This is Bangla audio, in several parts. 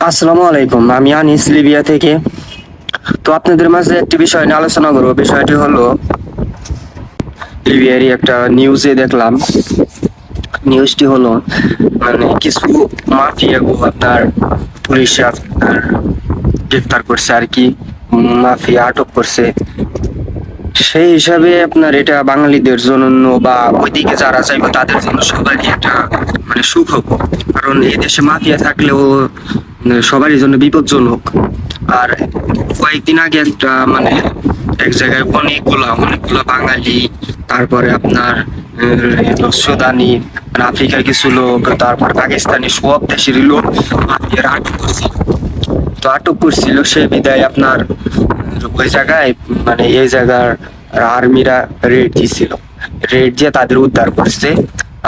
আসসালামু আলাইকুম, আমি আনিস লিবিয়া থেকে। তো আপনাদের মাঝে একটি বিষয় নিয়ে আলোচনা করবো। বিষয়টি হলো, লিবিয়ারই একটা নিউজে দেখলাম। নিউজটি হলো, কিছু মাফিয়া গো আপনার পুলিশে আপনার গ্রেফতার করছে আর কি, মাফিয়া আটক করছে। সেই হিসাবে আপনার এটা বাঙালিদের জন্য বা ওইদিকে যারা চাইবে তাদের জন্য সবারই একটা সুখবর। কারণ এই দেশে মাফিয়া থাকলেও সবারই জন্য বিপজ্জনক। আর কয়েকদিন আগে একটা এক জায়গায় অনেকগুলা বাঙালি, তারপরে আপনার সুদানি, আফ্রিকার কিছু লোক, তারপর পাকিস্তানি, সব দেশেরই লোক মাফিয়ারা আটক করছিল। তো আটক করছিল সে বিদায় আপনার ওই জায়গায় এই জায়গার আর্মিরা রেড দিছিল। রেড দিয়ে তাদের উদ্ধার করছে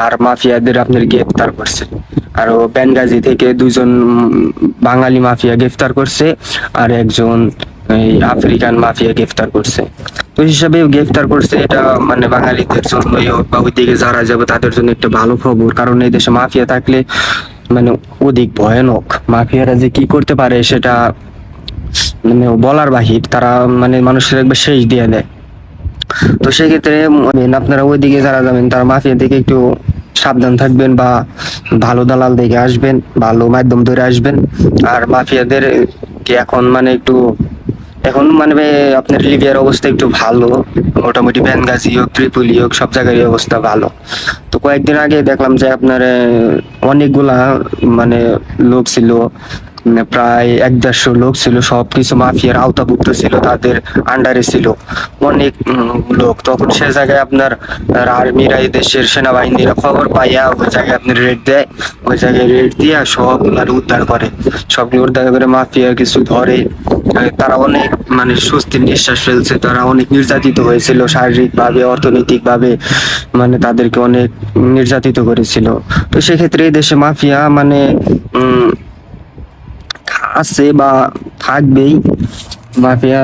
আর মাফিয়াদের আপনার গ্রেফতার করছে। আর বেনগাজি থেকে দুজন বাঙালি মাফিয়া গ্রেফতার করছে, আর একজন এই আফ্রিকান মাফিয়া গ্রেফতার করছে। তো হিসাবে গ্রেফতার করছে, এটা বাঙালিদের জন্য বা ওইদিকে যারা যাবে তাদের জন্য একটা ভালো খবর। কারণ এই দেশে মাফিয়া থাকলে অধিক ভয়ানক। মাফিয়ারা যে কি করতে পারে সেটা বলার বাহির। তারা মানুষের একবার শেষ দিয়ে দেয়। তো সেক্ষেত্রে আপনারা ওইদিকে যারা যাবেন তারা মাফিয়া থেকে একটু সাবধান থাকবেন, বা ভালো দালাল দেখে আসবেন, ভালো মাধ্যম ধরে আসবেন। আর মাফিয়াদের কি এখন একটু এখন আপনার লিবিয়ার অবস্থা একটু ভালো। মোটামুটি বেনগাজি হোক, ত্রিপলি হোক, সব জায়গায় অবস্থা ভালো। তো কয়েকদিন আগে দেখলাম যে আপনার অনেকগুলা লোক ছিল, প্রায় 1-150 লোক ছিল, সবকিছু মাফিয়ার আওতাভুক্ত ছিল, তাদের আন্ডারে ছিল অনেক লোক। তখন সে জায়গায় আপনার আর্মিরা, এই দেশের সেনাবাহিনীরা খবর পাইয়া ওই জায়গায় আপনার রেড দেয়। ওই জায়গায় রেড দিয়ে সব উদ্ধার করে, সবগুলো উদ্ধার করে মাফিয়া কিছু ধরে। তারা অনেক স্বস্তির নিঃশ্বাস ফেলছে। তারা অনেক নির্যাতিত হয়েছিল শারীরিক ভাবে, অর্থনৈতিক ভাবে, তাদেরকে অনেক নির্যাতিত করেছিল। তো সেক্ষেত্রে এই দেশে মাফিয়া আছে বা থাকবেই। মাফিয়া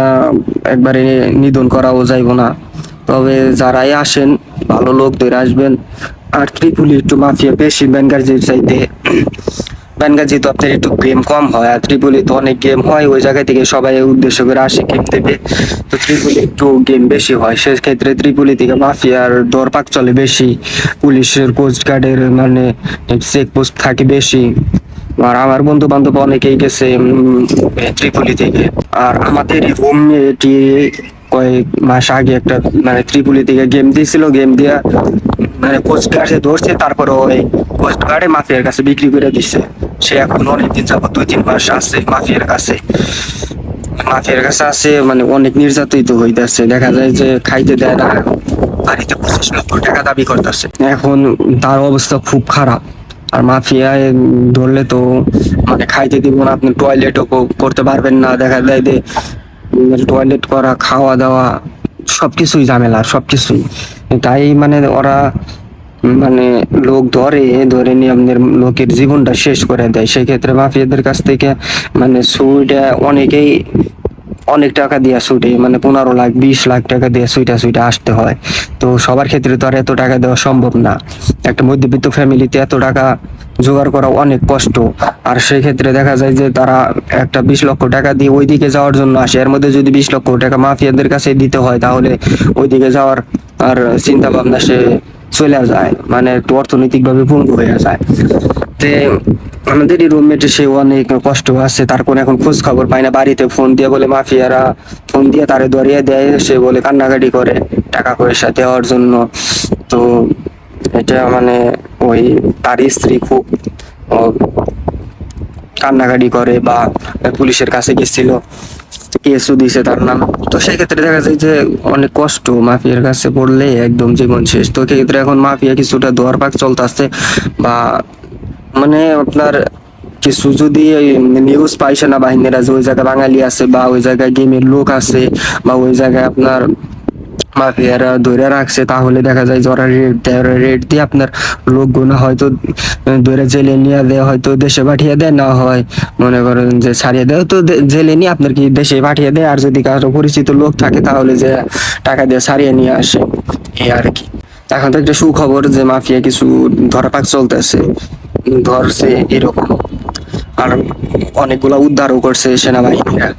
একবারে নিধন করাও যাইব না, তবে যারাই আসেন ভালো লোক ধরে আসবেন। আর ত্রিপুলি একটু মাফিয়া বেশি বেনগাজির চাইতে। বেনগাজি তো আপনার একটু গেম কম হয়, আর ত্রিপুলি তো অনেক গেম হয়। ওই জায়গা থেকে সবাই উদ্দেশ্য করে আসে গেম দেবে। তো ত্রিপুলি একটু গেম বেশি হয়, সেক্ষেত্রে ত্রিপুলি থেকে মাফিয়ার দরপাক চলে বেশি। পুলিশের, কোস্ট গার্ডের চেকপোস্ট থাকে বেশি। আর আমার বন্ধু বান্ধব অনেকেই গেছে ত্রিপলি থেকে। আর আমাদের রুমমেট কয়েক মাস আগে একটা ত্রিপলি থেকে গেম দিয়েছিল। গেম দিয়া কোস্ট গার্ডে ধরছে, তারপরে ওই কোস্ট গার্ডে মাফিয়ার কাছে বিক্রি করে দিচ্ছে। সে এখন অনেকদিন যাবত 2-3 মাস আছে মাফিয়ার কাছে। মাফিয়ার কাছে আছে, অনেক নির্যাতিত হইতেছে। দেখা যায় যে খাইতে দেয় না, বাড়িতে 25 লক্ষ টাকা দাবি করতেছে। এখন তার অবস্থা খুব খারাপ। আর মাফিয়ায় ধরলে তো খাইতে দিব না, আপনি টয়লেটও করতে পারবেন না। দেখা যায় যে টয়লেট করা, খাওয়া দাওয়া সবকিছুই ঝামেলা, সবকিছুই। তাই ওরা লোক ধরে ধরে নিয়ে আপনার লোকের জীবনটা শেষ করে দেয়। সেক্ষেত্রে মাফিয়াদের কাছ থেকে সুইটা অনেকেই অনেক টাকা দিয়ে ছুটে, 15 লাখ 20 লাখ টাকা দিয়ে ছুইটা আসতে হয়। তো সবার ক্ষেত্রে তো আর এত টাকা দেওয়া সম্ভব না। একটা মধ্যবিত্ত ফ্যামিলিতে এত টাকা জোগাড় করা অনেক কষ্ট। আর সেই ক্ষেত্রে দেখা যায় যে তারা একটা 20 লক্ষ টাকা দিয়ে ওইদিকে যাওয়ার জন্য আসে। এর মধ্যে যদি 20 লক্ষ টাকা মাফিয়াদের কাছে দিতে হয়, তাহলে ওইদিকে যাওয়ার আর চিন্তা ভাবনা সে চলে যায়, একটু অর্থনৈতিক ভাবে পঙ্গু হয়ে যায়। তে আমাদের এই রুমমেটে সে অনেক কষ্ট আছে। তার কোনো এখন খোঁজ খবর পায় না। বাড়িতে ফোন দিয়ে বলে মাফিয়ারা ফোন দিয়ে তারে ধরিয়ে দেয়। সে বলে কান্নাকাটি করে টাকা পয়সা দেওয়ার জন্য। তো এটা ওই তার স্ত্রী খুব কান্নাকাটি করে, বা পুলিশের কাছে গেছিল, কেসও দিছে তার নাম। তো সেক্ষেত্রে দেখা যায় যে অনেক কষ্ট, মাফিয়ার কাছে পড়লে একদম জীবন শেষ। তো সেক্ষেত্রে এখন মাফিয়া কিছুটা দরপাক চলতেছে, বা আপনার কিছু যদি নিউজ পাই সেনাবাহিনীরা যে ওই জায়গায় বাঙালি আছে, বা ওই জায়গায় গেমের লোক আছে, বা ওই জায়গায় আপনার মাফিয়ারা ধরে রাখছে, তাহলে দেখা যায় যে ওরা রেড দেয়। ওরা রেড দিয়ে আপনার লোকগুলো হয়তো ধরে জেলে নিয়ে দেয়, হয়তো দেশে পাঠিয়ে দেয়, না হয় মনে করেন যে ছাড়িয়ে দেয়। তো জেলে নিয়ে আপনার কি দেশে পাঠিয়ে দেয়। আর যদি কারো পরিচিত লোক থাকে তাহলে যে টাকা দিয়ে ছাড়িয়ে নিয়ে আসে, এই আর কি। এখন তো একটা সুখবর যে মাফিয়া কিছু ধরাপাক চলতেছে, ধরছে এরকম। আর অনেকগুলা উদ্ধারও করছে সেনাবাহিনীরা।